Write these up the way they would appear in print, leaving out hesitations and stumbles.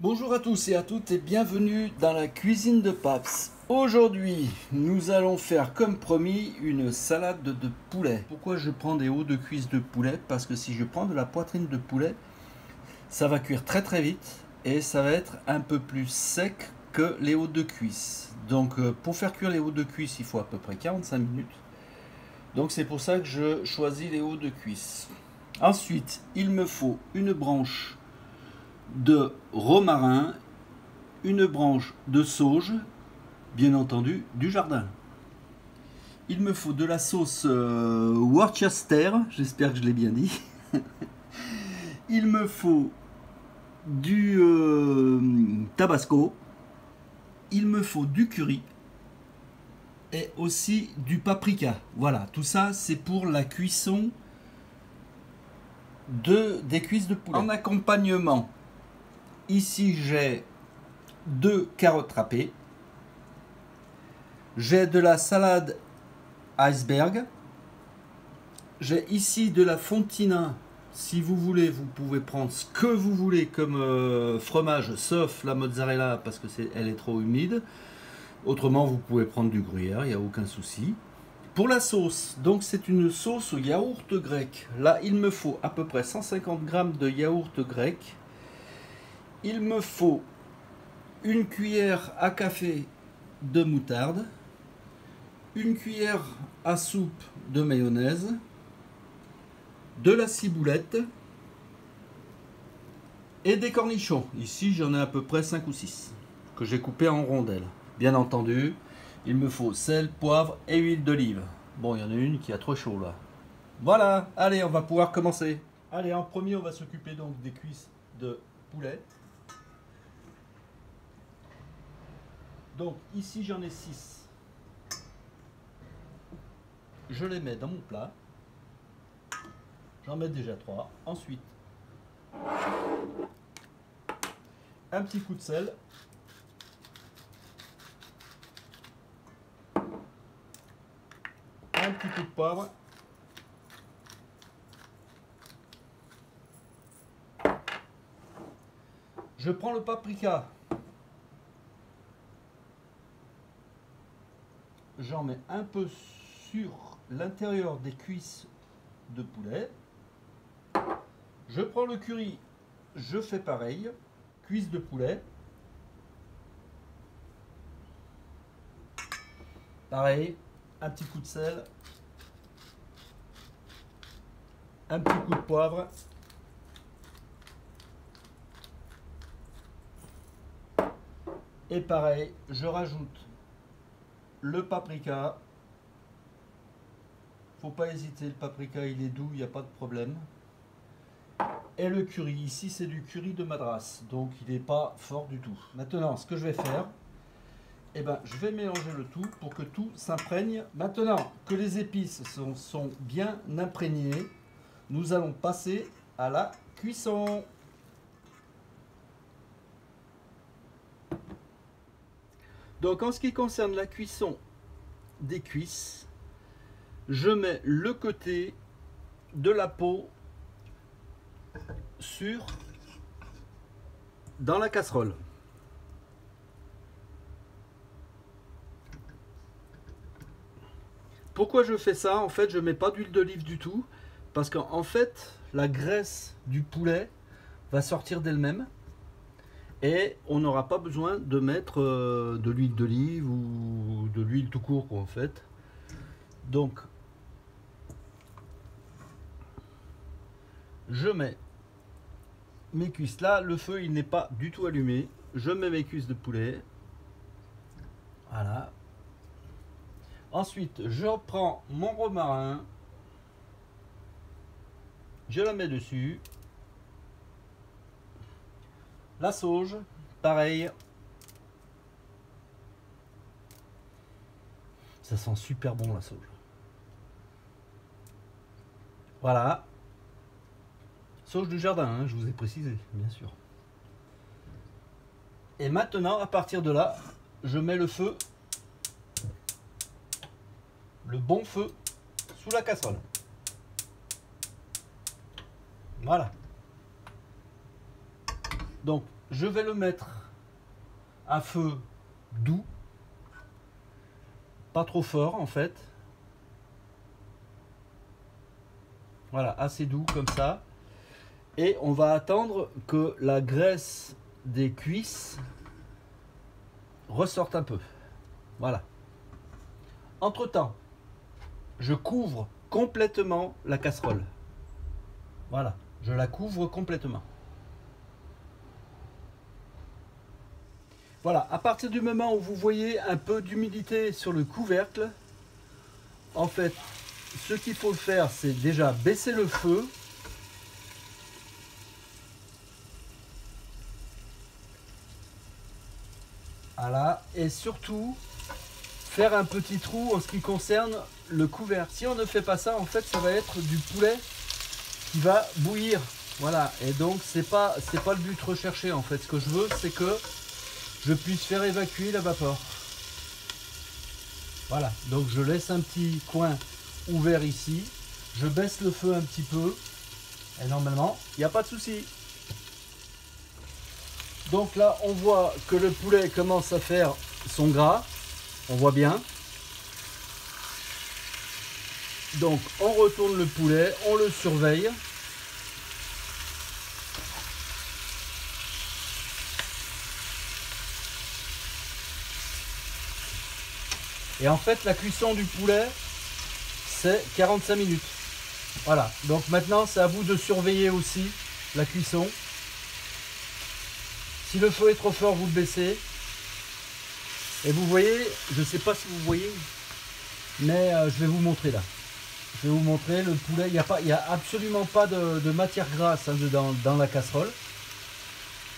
Bonjour à tous et à toutes et bienvenue dans la cuisine de Paps. Aujourd'hui, nous allons faire comme promis une salade de poulet. Pourquoi je prends des hauts de cuisse de poulet? Parce que si je prends de la poitrine de poulet, ça va cuire très très vite et ça va être un peu plus sec que les hauts de cuisse. Donc pour faire cuire les hauts de cuisse, il faut à peu près 45 minutes. Donc c'est pour ça que je choisis les hauts de cuisse. Ensuite, il me faut une branche de romarin, une branche de sauge, bien entendu du jardin. Il me faut de la sauce Worcester, j'espère que je l'ai bien dit. Il me faut du tabasco. Il me faut du curry et aussi du paprika. Voilà, tout ça c'est pour la cuisson des cuisses de poulet. En accompagnement, ici j'ai 2 carottes râpées. J'ai de la salade iceberg. J'ai ici de la fontina. Si vous voulez, vous pouvez prendre ce que vous voulez comme fromage, sauf la mozzarella parce que elle est trop humide. Autrement, vous pouvez prendre du gruyère, il n'y a aucun souci. Pour la sauce, donc c'est une sauce au yaourt grec. Là, il me faut à peu près 150 g de yaourt grec. Il me faut une cuillère à café de moutarde, une cuillère à soupe de mayonnaise, de la ciboulette et des cornichons. Ici, j'en ai à peu près 5 ou 6 que j'ai coupés en rondelles. Bien entendu, il me faut sel, poivre et huile d'olive. Bon, il y en a une qui a trop chaud là. Voilà, allez, on va pouvoir commencer. Allez, en premier, on va s'occuper donc des cuisses de poulet. Donc ici, j'en ai 6. Je les mets dans mon plat. J'en mets déjà 3. Ensuite, un petit coup de sel. Un petit coup de poivre. Je prends le paprika. J'en mets un peu sur l'intérieur des cuisses de poulet. Je prends le curry. Je fais pareil. Cuisse de poulet. Pareil. Un petit coup de sel. Un petit coup de poivre. Et pareil, je rajoute le paprika. Faut pas hésiter, le paprika il est doux, il n'y a pas de problème. Et le curry, ici c'est du curry de Madras, donc il n'est pas fort du tout. Maintenant, ce que je vais faire, je vais mélanger le tout pour que tout s'imprègne. Maintenant que les épices sont bien imprégnées, nous allons passer à la cuisson. Donc en ce qui concerne la cuisson des cuisses, je mets le côté de la peau dans la casserole. Pourquoi je fais ça? En fait, je ne mets pas d'huile d'olive du tout, parce qu'en fait, la graisse du poulet va sortir d'elle-même et on n'aura pas besoin de mettre de l'huile d'olive ou de l'huile tout court, quoi, en fait. Donc, je mets mes cuisses là, le feu il n'est pas du tout allumé. Je mets mes cuisses de poulet. Voilà. Ensuite, je prends mon romarin. Je la mets dessus. La sauge, pareil. Ça sent super bon la sauge. Voilà. Sauge du jardin, hein, je vous ai précisé, bien sûr. Et maintenant, à partir de là, je mets le feu, le bon feu, sous la casserole. Voilà. Donc, je vais le mettre à feu doux, pas trop fort en fait. Voilà, assez doux comme ça. Et on va attendre que la graisse des cuisses ressorte un peu. Voilà. Entre-temps, je couvre complètement la casserole. Voilà, je la couvre complètement. Voilà, à partir du moment où vous voyez un peu d'humidité sur le couvercle, en fait, ce qu'il faut faire, c'est déjà baisser le feu. Voilà, et surtout faire un petit trou en ce qui concerne le couvercle. Si on ne fait pas ça, en fait, ça va être du poulet qui va bouillir. Voilà, et donc c'est pas le but recherché en fait. Ce que je veux, c'est que je puisse faire évacuer la vapeur. Voilà, donc je laisse un petit coin ouvert ici, je baisse le feu un petit peu, et normalement, il n'y a pas de souci. Donc là, on voit que le poulet commence à faire son gras, on voit bien. Donc on retourne le poulet, on le surveille. Et en fait, la cuisson du poulet, c'est 45 minutes. Voilà, donc maintenant, c'est à vous de surveiller aussi la cuisson. Si le feu est trop fort, vous le baissez. Et vous voyez, je ne sais pas si vous voyez, mais je vais vous montrer là. Je vais vous montrer le poulet. Il n'y a absolument pas de matière grasse hein, dans la casserole.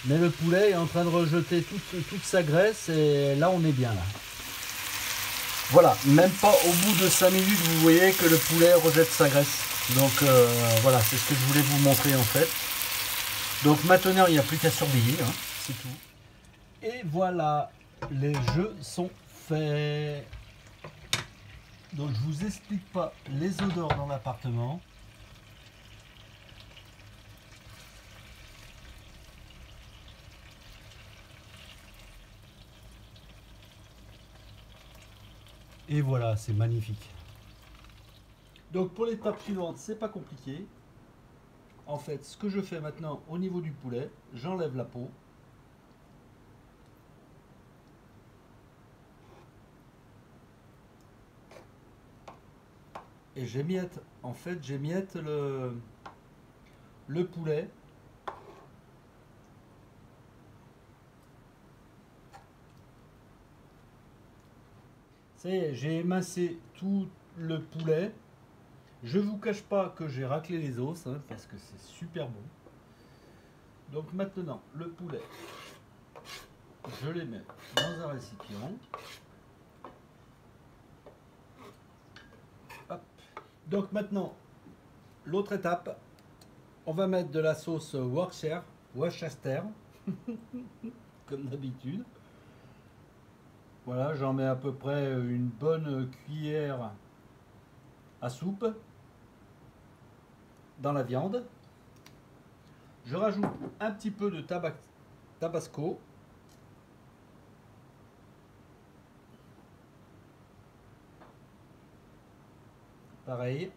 Mais le poulet est en train de rejeter toute sa graisse et là, on est bien là. Voilà, même pas au bout de 5 minutes, vous voyez que le poulet rejette sa graisse. Donc voilà, c'est ce que je voulais vous montrer en fait. Donc maintenant, il n'y a plus qu'à surveiller, hein, c'est tout. Et voilà, les jeux sont faits. Donc je vous explique pas les odeurs dans l'appartement. Et voilà, c'est magnifique. Donc pour l'étape suivante, c'est pas compliqué. En fait, ce que je fais maintenant au niveau du poulet, j'enlève la peau. Et j'émiette, en fait, j'émiette le poulet. Ça y est, j'ai émincé tout le poulet. Je vous cache pas que j'ai raclé les os, hein, parce que c'est super bon. Donc maintenant, le poulet, je les mets dans un récipient. Hop. Donc maintenant, l'autre étape, on va mettre de la sauce Worcester, comme d'habitude. Voilà, j'en mets à peu près une bonne cuillère à soupe dans la viande. Je rajoute un petit peu de tabasco. Pareil,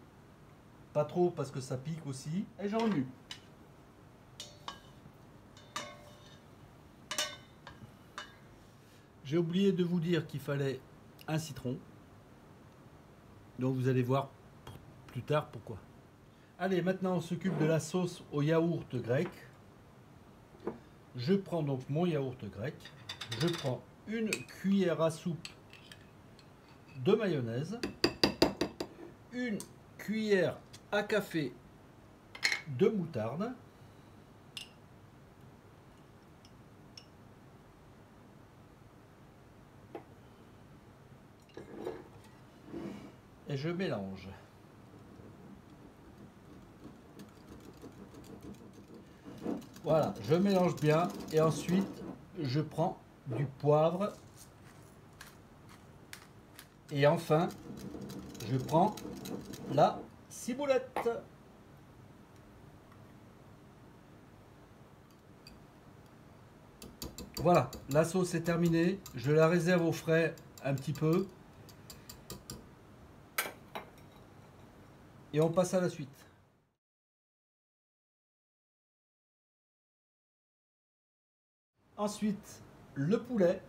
pas trop parce que ça pique aussi. Et j'enlève. J'ai oublié de vous dire qu'il fallait un citron. Donc vous allez voir plus tard pourquoi. Allez, maintenant on s'occupe de la sauce au yaourt grec. Je prends donc mon yaourt grec. Je prends une cuillère à soupe de mayonnaise. Une cuillère à café de moutarde. Et je mélange. Voilà, je mélange bien et ensuite je prends du poivre et enfin je prends la ciboulette. Voilà, la sauce est terminée. Je la réserve au frais un petit peu. Et on passe à la suite. Ensuite, le poulet.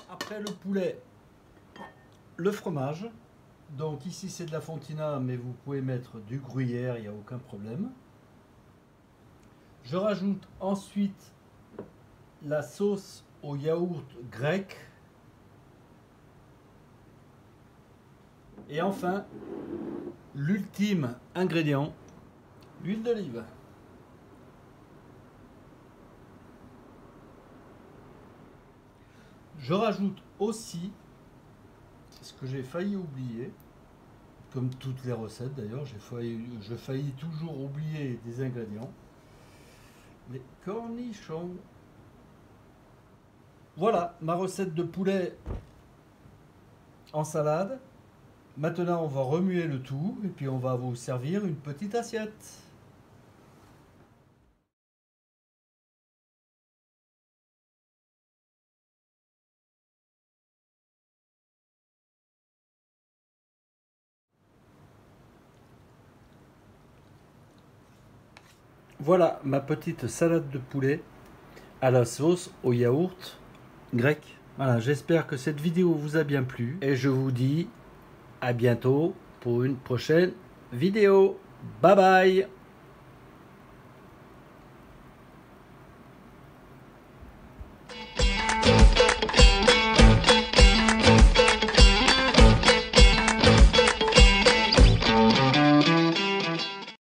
Après le poulet, le fromage. Donc ici c'est de la fontina, mais vous pouvez mettre du gruyère, il n'y a aucun problème. Je rajoute ensuite la sauce au yaourt grec. Et enfin, l'ultime ingrédient, l'huile d'olive. Je rajoute aussi, ce que j'ai failli oublier, comme toutes les recettes d'ailleurs, je faillis toujours oublier des ingrédients, les cornichons. Voilà ma recette de poulet en salade. Maintenant on va remuer le tout et puis on va vous servir une petite assiette. Voilà ma petite salade de poulet à la sauce au yaourt grec. Voilà, j'espère que cette vidéo vous a bien plu et je vous dis à bientôt pour une prochaine vidéo. Bye bye.